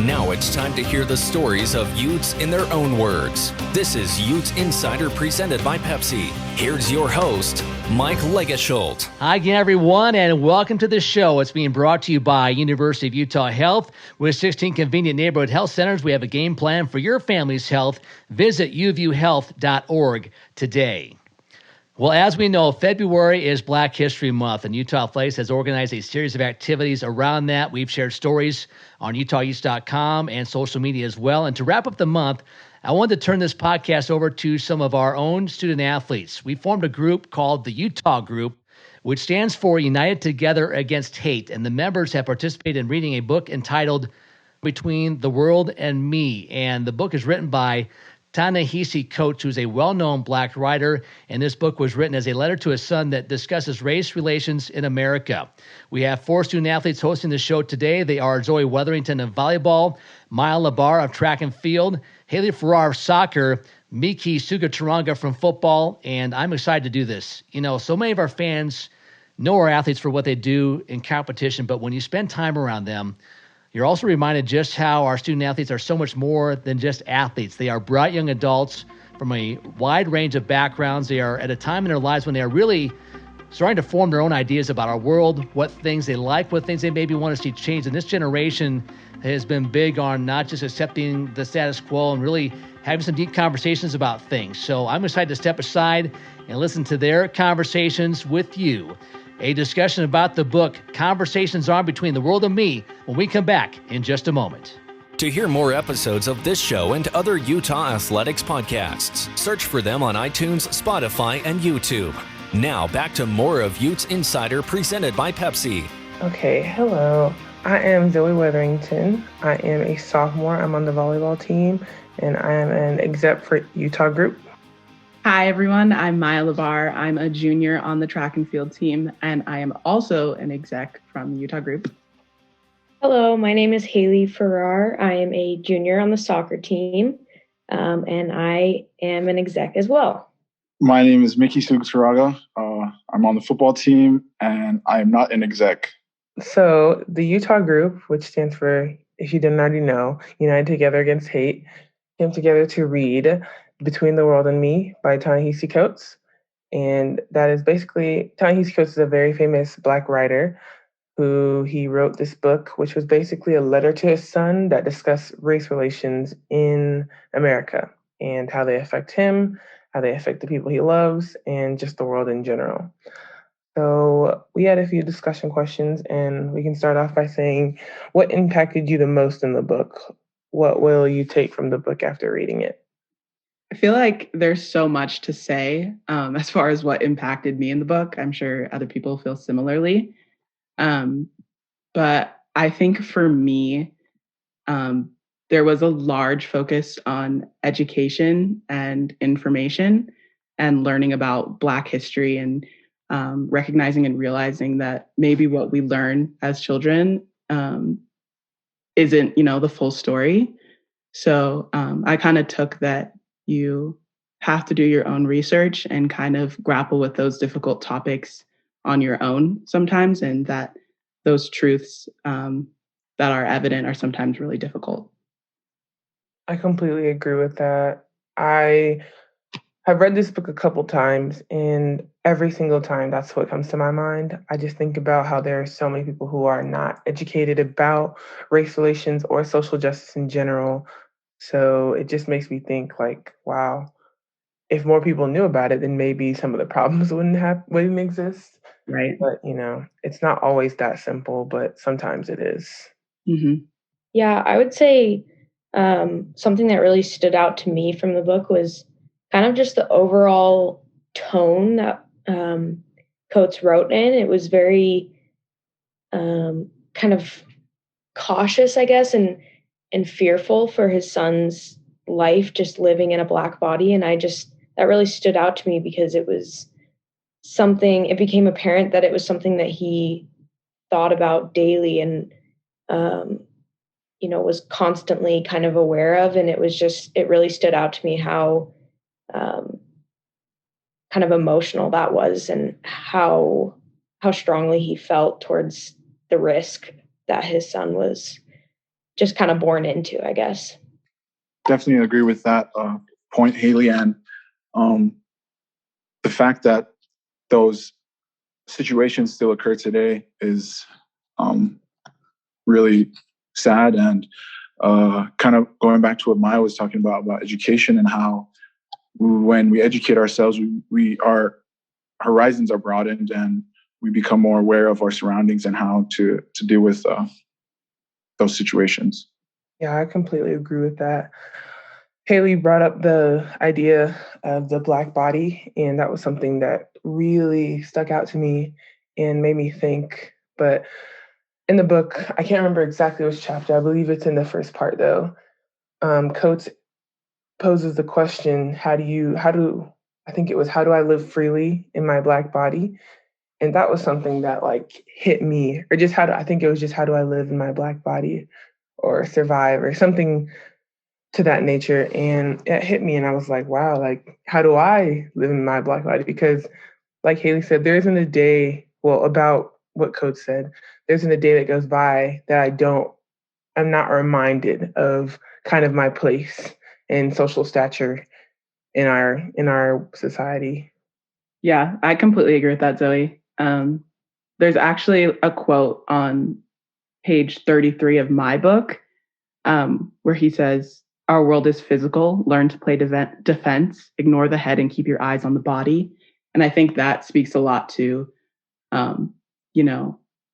Now it's time to hear the stories of Utes in their own words. This is Utes Insider presented by Pepsi. Here's your host, Mike Legasholt. Hi again, everyone, and welcome to the show. It's being brought to you by University of Utah Health. With 16 convenient neighborhood health centers, we have a game plan for your family's health. Visit uvuhealth.org today. Well, as we know, February is Black History Month, and Utah Athletics has organized a series of activities around that. We've shared stories on UtahUs.com and social media as well. And to wrap up the month, I wanted to turn this podcast over to some of our own student athletes. We formed a group called the Utah Group, which stands for United Together Against Hate. And the members have participated in reading a book entitled Between the World and Me. And the book is written by Ta-Nehisi Coates, who's a well-known Black writer, and this book was written as a letter to his son that discusses race relations in America. We have 4 student athletes hosting the show today. They are Zoe Weatherington of volleyball, Lebar of track and field, Haley Farrar of soccer, Miki Suguturaga from football, and I'm excited to do this. You know, so many of our fans know our athletes for what they do in competition, but when you spend time around them, you're also reminded just how our student athletes are so much more than just athletes. They are bright young adults from a wide range of backgrounds. They are at a time in their lives when they are really starting to form their own ideas about our world, what things they like, what things they maybe want to see change. And this generation has been big on not just accepting the status quo and really having some deep conversations about things. So I'm excited to step aside and listen to their conversations with you. A discussion about the book, Conversations On Between the World and Me, when we come back in just a moment. To hear more episodes of this show and other Utah Athletics podcasts, search for them on iTunes, Spotify, and YouTube. Now back to more of Utes Insider presented by Pepsi. Okay, hello. I am Zoe Weatherington. I am a sophomore. I'm on the volleyball team, and I am an exec for Utah Group. Hi, everyone. I'm Lebar. I'm a junior on the track and field team, and I am also an exec from the Utah Group. Hello, my name is Haley Farrar. I am a junior on the soccer team, and I am an exec as well. My name is Miki Suguturaga. I'm on the football team, and I am not an exec. So the Utah Group, which stands for, if you didn't already know, United Together Against Hate, came together to read Between the World and Me by Ta-Nehisi Coates. And that is basically, Ta-Nehisi Coates is a very famous Black writer who he wrote this book, which was basically a letter to his son that discussed race relations in America and how they affect him, how they affect the people he loves, and just the world in general. So we had a few discussion questions, and we can start off by saying, what impacted you the most in the book? What will you take from the book after reading it? I feel like there's so much to say as far as what impacted me in the book. I'm sure other people feel similarly. But I think for me, there was a large focus on education and information and learning about Black history and recognizing and realizing that maybe what we learn as children isn't, the full story. So I kind of took that you have to do your own research and kind of grapple with those difficult topics on your own sometimes, and that those truths that are evident are sometimes really difficult. I completely agree with that. I have read this book a couple times, and every single time that's what comes to my mind. I just think about how there are so many people who are not educated about race relations or social justice in general. So it just makes me think like, wow, if more people knew about it, then maybe some of the problems wouldn't exist. Right. But, it's not always that simple, but sometimes it is. Mm-hmm. Yeah, I would say something that really stood out to me from the book was kind of just the overall tone that Coates wrote in. It was very kind of cautious, I guess, and fearful for his son's life, just living in a Black body. And that really stood out to me because it became apparent that it was something that he thought about daily and, was constantly kind of aware of. And it really stood out to me how kind of emotional that was and how strongly he felt towards the risk that his son was just kind of born into, I guess. Definitely agree with that point, Haley. And the fact that those situations still occur today is really sad. And kind of going back to what Maya was talking about education and how when we educate ourselves, our horizons are broadened and we become more aware of our surroundings and how to deal with those situations. Yeah, I completely agree with that. Haley brought up the idea of the Black body, and that was something that really stuck out to me and made me think. But in the book, I can't remember exactly which chapter. I believe it's in the first part, though. Coates poses the question, how do I live freely in my Black body? And that was something that like hit me, or just I think it was just how do I live in my Black body or survive or something to that nature. And it hit me and I was like, wow, like how do I live in my Black body? Because like Haley said, there isn't a day, well, about what Coach said, there isn't a day that goes by that I'm not reminded of kind of my place and social stature in our society. Yeah, I completely agree with that, Zoe. There's actually a quote on page 33 of my book where he says, "Our world is physical. Learn to play defense. Ignore the head and keep your eyes on the body." And I think that speaks a lot to,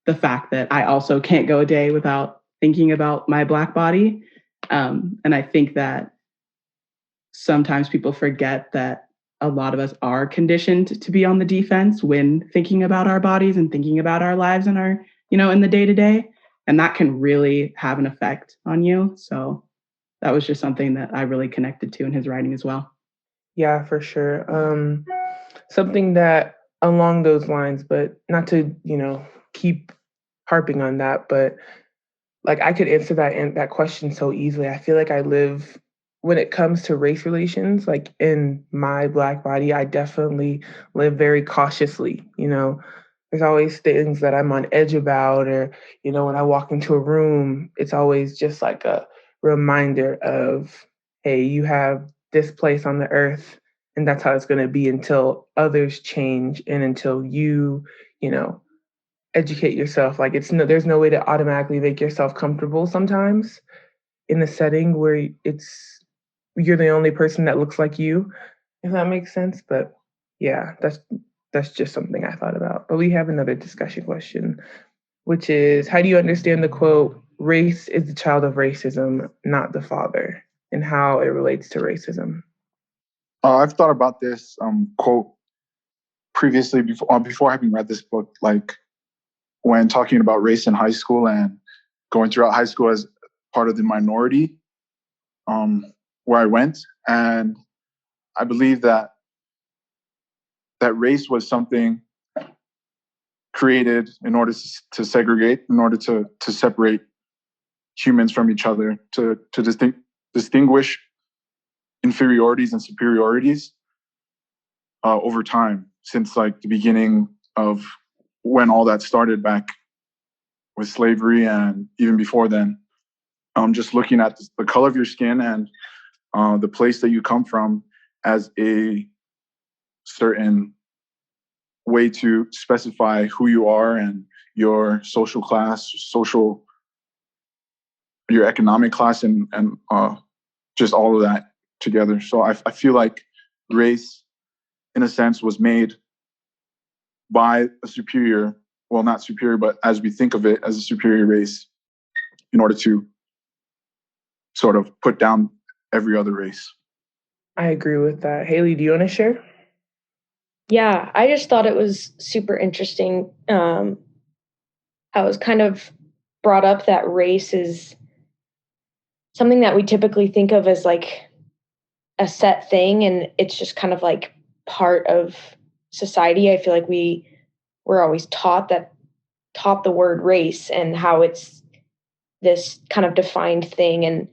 the fact that I also can't go a day without thinking about my Black body. And I think that sometimes people forget that a lot of us are conditioned to be on the defense when thinking about our bodies and thinking about our lives and our, in the day to day. And that can really have an effect on you. So that was just something that I really connected to in his writing as well. Yeah, for sure. Something that along those lines, but not to, keep harping on that, but like I could answer that question so easily. I feel like I live when it comes to race relations, like in my Black body, I definitely live very cautiously. There's always things that I'm on edge about, or, when I walk into a room, it's always just like a reminder of, hey, you have this place on the earth, and that's how it's going to be until others change and until you know, educate yourself. Like there's no way to automatically make yourself comfortable sometimes in a setting where you're the only person that looks like you, if that makes sense. But yeah, that's just something I thought about. But we have another discussion question, which is, how do you understand the quote, "Race is the child of racism, not the father," and how it relates to racism? I've thought about this quote previously before having read this book, like when talking about race in high school and going throughout high school as part of the minority where I went. And I believe that race was something created in order to segregate, in order to separate humans from each other, to distinguish inferiorities and superiorities over time, since like the beginning of when all that started back with slavery and even before then. Just looking at the color of your skin and the place that you come from as a certain way to specify who you are and your social class, your economic class, and just all of that together. So I feel like race, in a sense, was made by a superior, well, not superior, but as we think of it, as a superior race, in order to sort of put down every other race. I agree with that. Haley, do you want to share? Yeah, I just thought it was super interesting. I was kind of brought up that race is something that we typically think of as like a set thing, and it's just kind of like part of society. I feel like we're always taught the word race and how it's this kind of defined thing. And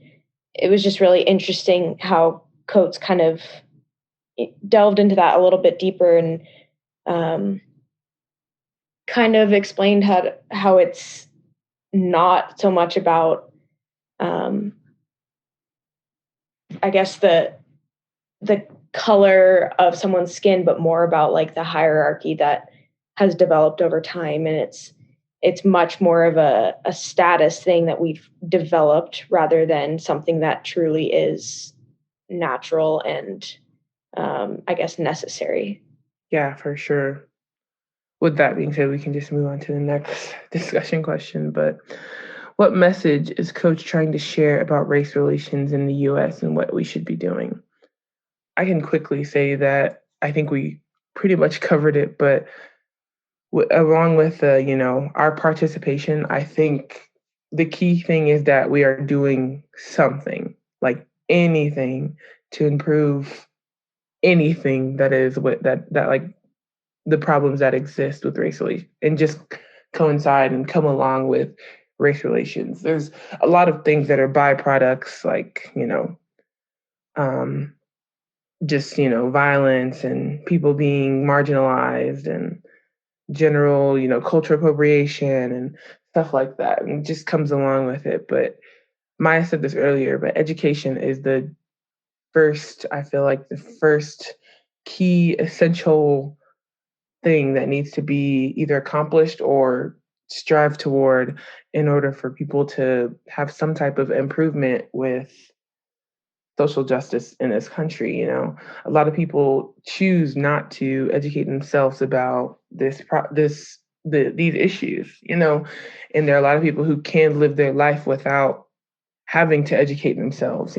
it was just really interesting how Coates kind of delved into that a little bit deeper and kind of explained how it's not so much about I guess the color of someone's skin, but more about like the hierarchy that has developed over time. And it's much more of a status thing that we've developed rather than something that truly is natural and I guess necessary. Yeah, for sure. With that being said, we can just move on to the next discussion question. But what message is Coach trying to share about race relations in the U.S. and what we should be doing? I can quickly say that I think we pretty much covered it, but along with our participation, I think the key thing is that we are doing something, like anything, to improve anything that is what that like the problems that exist with race relations and just coincide and come along with race relations. There's a lot of things that are byproducts, like just violence and people being marginalized and general cultural appropriation and stuff like that, and it just comes along with it. But Maya said this earlier, but education is the first, I feel like, the first key essential thing that needs to be either accomplished or strive toward in order for people to have some type of improvement with social justice in this country. A lot of people choose not to educate themselves about these issues, and there are a lot of people who can live their life without having to educate themselves,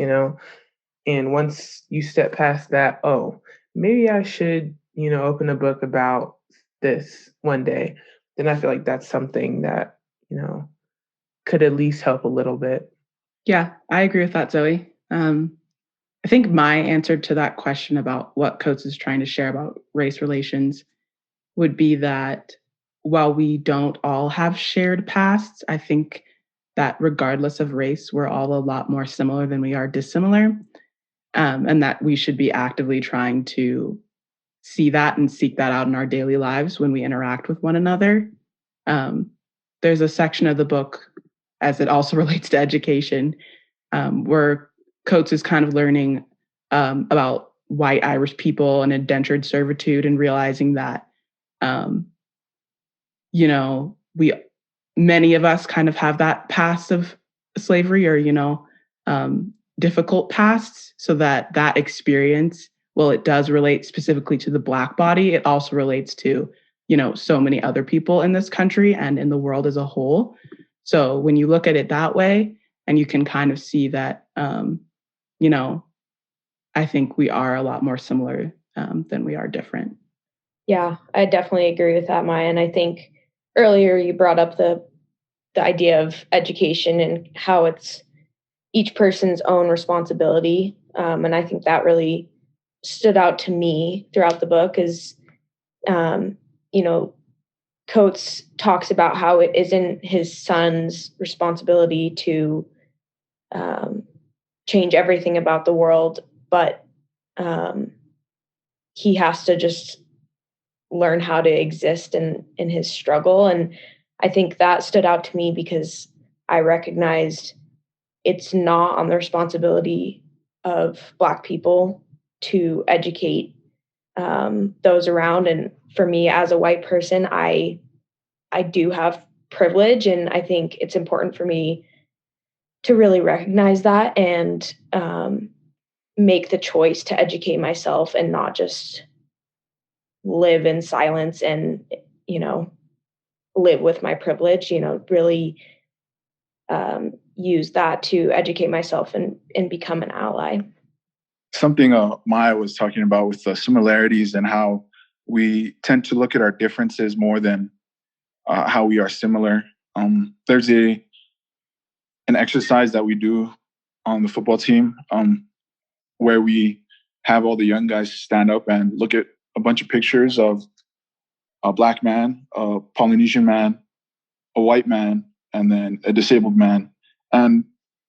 and once you step past that, oh, maybe I should, open a book about this one day, then I feel like that's something that, could at least help a little bit. Yeah, I agree with that, Zoe. I think my answer to that question about what Coates is trying to share about race relations would be that while we don't all have shared pasts, I think that regardless of race, we're all a lot more similar than we are dissimilar. And that we should be actively trying to see that and seek that out in our daily lives when we interact with one another. There's a section of the book, as it also relates to education, where Coates is kind of learning about white Irish people and indentured servitude and realizing that, many of us kind of have that past of slavery or, difficult pasts, so that experience, well, it does relate specifically to the Black body. It also relates to, so many other people in this country and in the world as a whole. So when you look at it that way, and you can kind of see that, I think we are a lot more similar than we are different. Yeah, I definitely agree with that, Maya. And I think earlier you brought up the idea of education and how it's each person's own responsibility. And I think that really stood out to me throughout the book is, Coates talks about how it isn't his son's responsibility to change everything about the world, but he has to just learn how to exist in his struggle. And I think that stood out to me because I recognized it's not on the responsibility of Black people to educate those around. And for me, as a white person, I do have privilege, and I think it's important for me to really recognize that and make the choice to educate myself and not just live in silence and, live with my privilege, really use that to educate myself and become an ally. Something Maya was talking about with the similarities and how we tend to look at our differences more than how we are similar. There's an exercise that we do on the football team where we have all the young guys stand up and look at a bunch of pictures of a Black man, a Polynesian man, a white man, and then a disabled man. And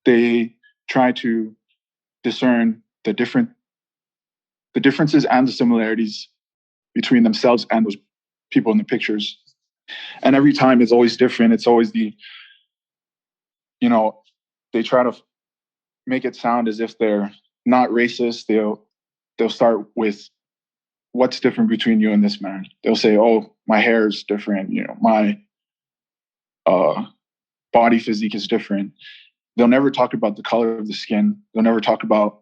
they try to discern the differences and the similarities between themselves and those people in the pictures. And every time it's always different. It's always the, they try to make it sound as if they're not racist. They'll start with, what's different between you and this man? They'll say, oh, my hair is different. My body physique is different. They'll never talk about the color of the skin. They'll never talk about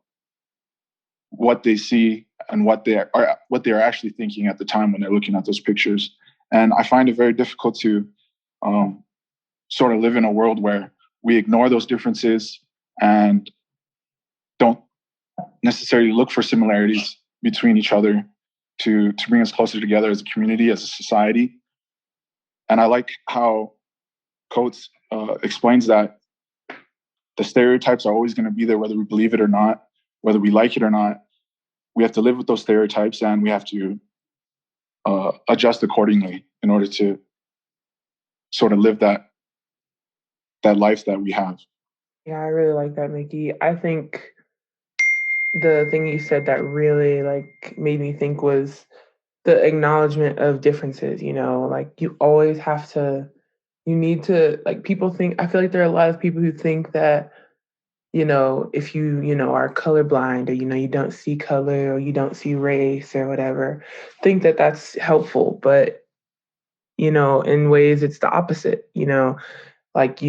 what they see and what they are actually thinking at the time when they're looking at those pictures. And I find it very difficult to sort of live in a world where we ignore those differences and don't necessarily look for similarities between each other to bring us closer together as a community, as a society. And I like how Coates explains that the stereotypes are always going to be there, whether we believe it or not, whether we like it or not. We have to live with those stereotypes, and we have to adjust accordingly in order to sort of live that life that we have. Yeah, I really like that, Miki. I think the thing you said that really made me think was the acknowledgement of differences. You always have to, you need to, people think, I feel like there are a lot of people who think that, if you are colorblind, or, you don't see color, or you don't see race or whatever, think that that's helpful. But, in ways it's the opposite. You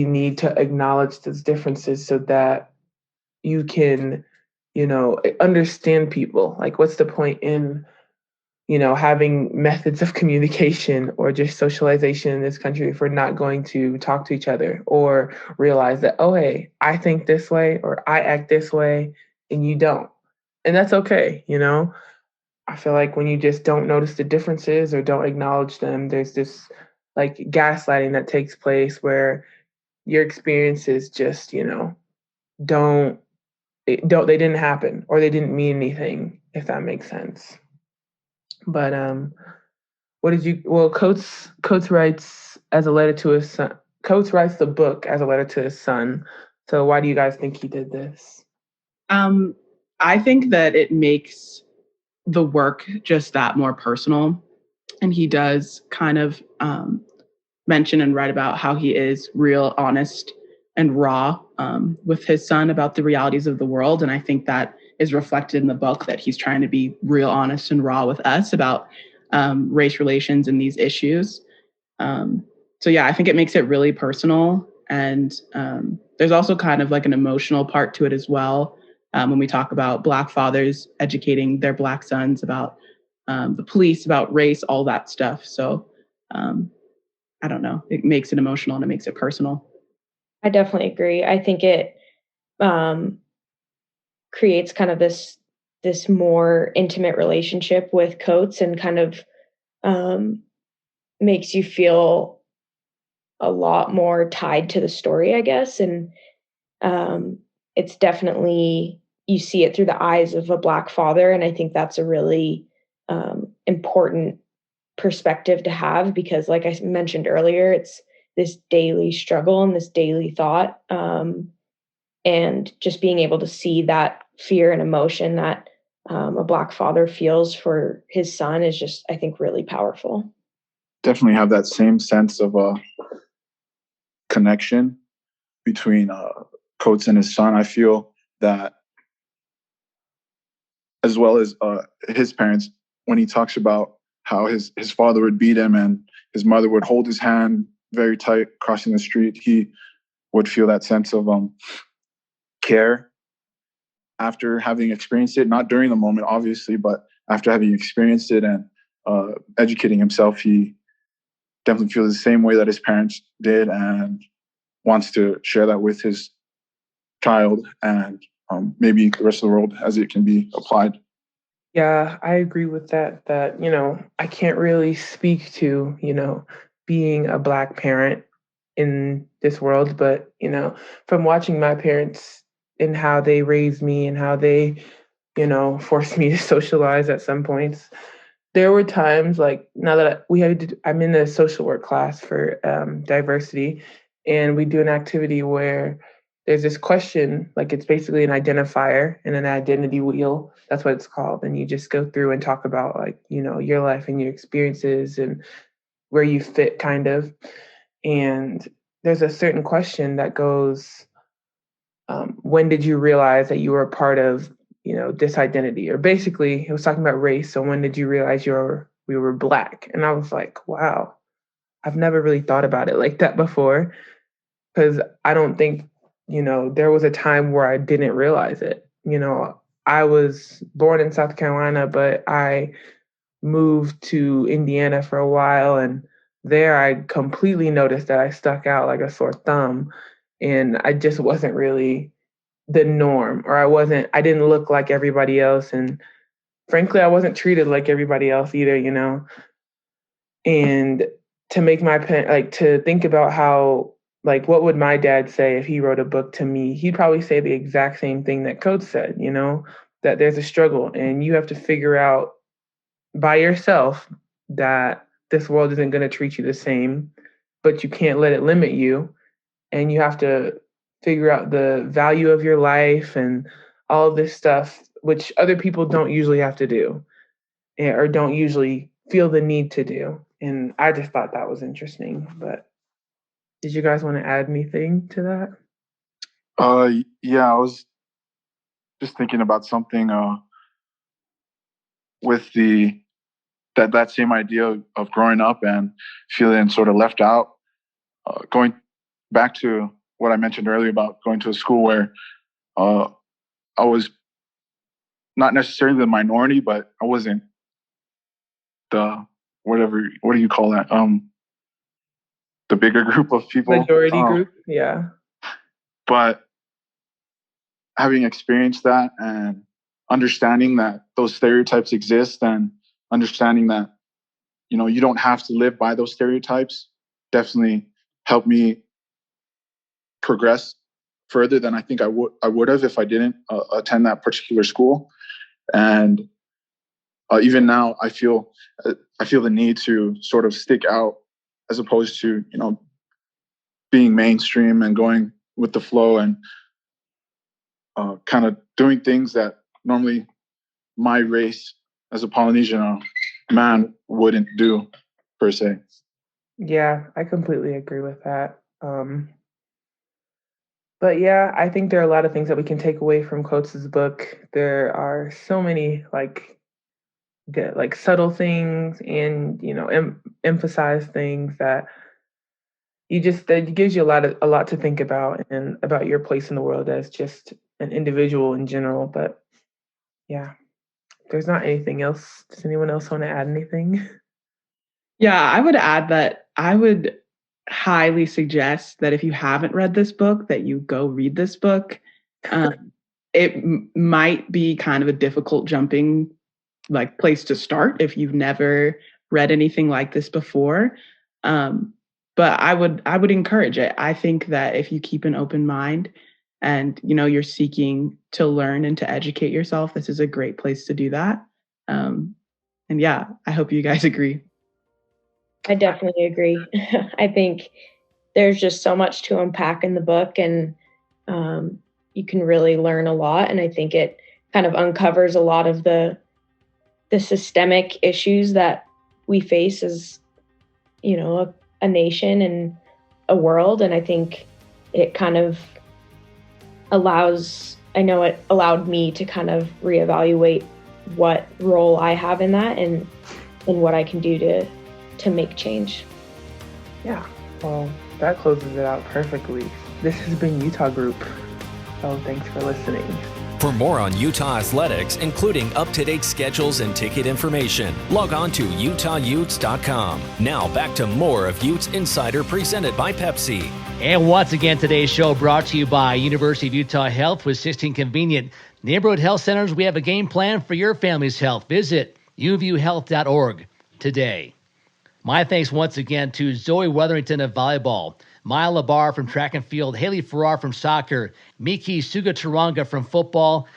need to acknowledge those differences so that you can, understand people. What's the point in, having methods of communication or just socialization in this country if we're not going to talk to each other or realize that, oh, hey, I think this way or I act this way and you don't. And that's okay. I feel like when you just don't notice the differences or don't acknowledge them, there's this gaslighting that takes place where your experiences just, they didn't happen or they didn't mean anything, if that makes sense. But Coates writes as a letter to his son. Coates writes the book as a letter to his son. So why do you guys think he did this? I think that it makes the work just that more personal. And he does kind of mention and write about how he is real, honest, and raw with his son about the realities of the world. And I think that is reflected in the book, that he's trying to be real, honest, and raw with us about race relations and these issues. So yeah, I think it makes it really personal. And there's also kind of an emotional part to it as well. When we talk about Black fathers educating their Black sons about the police, about race, all that stuff. So I don't know, it makes it emotional and it makes it personal. I definitely agree. I think it creates kind of this more intimate relationship with Coates and kind of makes you feel a lot more tied to the story, I guess. And it's definitely, you see it through the eyes of a Black father. And I think that's a really important perspective to have, because like I mentioned earlier, it's this daily struggle and this daily thought. And just being able to see that fear and emotion that a Black father feels for his son is just, I think, really powerful. Definitely have that same sense of connection between Coates and his son. I feel that, as well as his parents, when he talks about how his father would beat him and his mother would hold his hand very tight crossing the street, he would feel that sense of care after having experienced it, not during the moment, obviously, but after having experienced it and educating himself, he definitely feels the same way that his parents did and wants to share that with his child and maybe the rest of the world as it can be applied. Yeah, I agree with that. That, I can't really speak to, being a Black parent in this world, but, from watching my parents and how they raised me and how they, forced me to socialize at some points, there were times now that I'm in a social work class for diversity, and we do an activity where there's this question, it's basically an identifier and an identity wheel. That's what it's called. And you just go through and talk about your life and your experiences and where you fit kind of. And there's a certain question that goes, when did you realize that you were a part of, this identity? Or basically, it was talking about race. So when did you realize we were Black? And I was like, wow, I've never really thought about it like that before, because I don't think, there was a time where I didn't realize it. I was born in South Carolina, but I moved to Indiana for a while, and there I completely noticed that I stuck out like a sore thumb, and I just wasn't really the norm, or I didn't look like everybody else, and frankly I wasn't treated like everybody else either, and to make to think about how, like, what would my dad say if he wrote a book to me? He'd probably say the exact same thing that Coates said, that there's a struggle and you have to figure out by yourself that this world isn't going to treat you the same, but you can't let it limit you. And you have to figure out the value of your life and all of this stuff, which other people don't usually have to do or don't usually feel the need to do. And I just thought that was interesting. But did you guys want to add anything to that? Yeah, I was just thinking about something with that same idea of growing up and feeling sort of left out. Going back to what I mentioned earlier about going to a school where I was not necessarily the minority, but I wasn't the what do you call that? The bigger group of people. Majority group, yeah. But having experienced that and understanding that those stereotypes exist and understanding that, you don't have to live by those stereotypes definitely helped me progress further than I think I would have if I didn't attend that particular school. And even now, I feel the need to sort of stick out as opposed to being mainstream and going with the flow and kind of doing things that normally my race as a Polynesian man wouldn't do per se. Yeah, I completely agree with that. But yeah, I think there are a lot of things that we can take away from Coates' book. There are so many like subtle things and emphasize things that that gives you a lot to think about and about your place in the world as just an individual in general. But yeah, there's not anything else. Does anyone else want to add anything? Yeah, I would add that I would highly suggest that if you haven't read this book, that you go read this book. It might be kind of a difficult jumping place to start if you've never read anything like this before. But I would encourage it. I think that if you keep an open mind and you're seeking to learn and to educate yourself, this is a great place to do that. And yeah, I hope you guys agree. I definitely agree. I think there's just so much to unpack in the book, and you can really learn a lot. And I think it kind of uncovers a lot of the systemic issues that we face as, a nation and a world. And I think it kind of it allowed me to kind of reevaluate what role I have in that and what I can do to make change. Yeah, well, that closes it out perfectly. This has been Utah Group. So thanks for listening. For more on Utah athletics, including up-to-date schedules and ticket information, log on to UtahUtes.com. Now back to more of Utes Insider presented by Pepsi. And once again, today's show brought to you by University of Utah Health with 16 convenient neighborhood health centers. We have a game plan for your family's health. Visit uvuhealth.org today. My thanks once again to Zoe Weatherington of volleyball, Maya Lebar from track and field, Haley Farrar from soccer, Miki Suguturaga from football.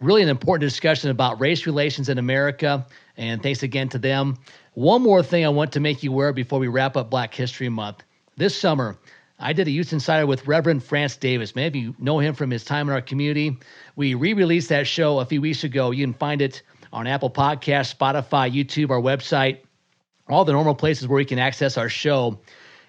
Really an important discussion about race relations in America, and thanks again to them. One more thing I want to make you aware before we wrap up Black History Month. This summer, I did a Utes Insider with Reverend France Davis. Maybe you know him from his time in our community. We re-released that show a few weeks ago. You can find it on Apple Podcasts, Spotify, YouTube, our website, all the normal places where you can access our show.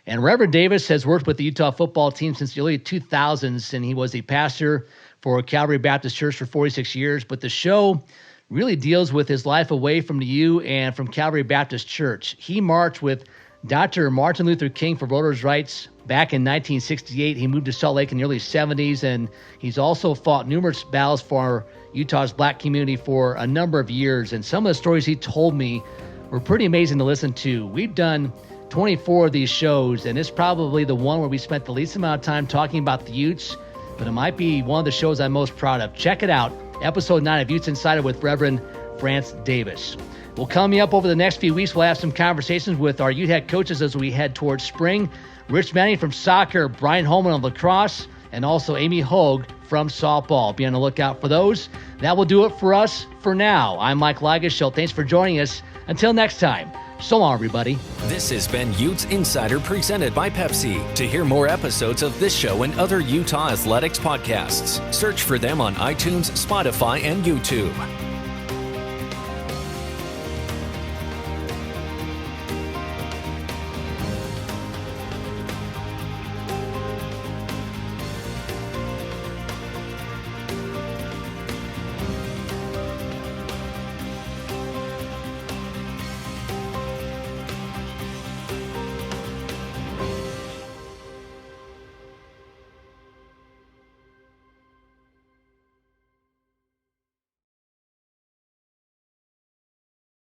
And Reverend Davis has worked with the Utah football team since the early 2000s, and he was a pastor for Calvary Baptist Church for 46 years. But the show really deals with his life away from the U and from Calvary Baptist Church. He marched with Dr. Martin Luther King for voters' rights back in 1968. He moved to Salt Lake in the early 70s, and he's also fought numerous battles for Utah's black community for a number of years. And some of the stories he told me were pretty amazing to listen to. We've done 24 of these shows, and it's probably the one where we spent the least amount of time talking about the Utes, but it might be one of the shows I'm most proud of. Check it out, episode 9 of Utes Insider with Reverend France Davis. Well, coming up over the next few weeks, we'll have some conversations with our U.T.A.H coaches as we head towards spring. Rich Manning from soccer, Brian Holman of lacrosse, and also Amy Hogue from softball. Be on the lookout for those. That will do it for us for now. I'm Mike Lagishow. Thanks for joining us. Until next time, so long, everybody. This has been Utes Insider presented by Pepsi. To hear more episodes of this show and other Utah athletics podcasts, search for them on iTunes, Spotify, and YouTube.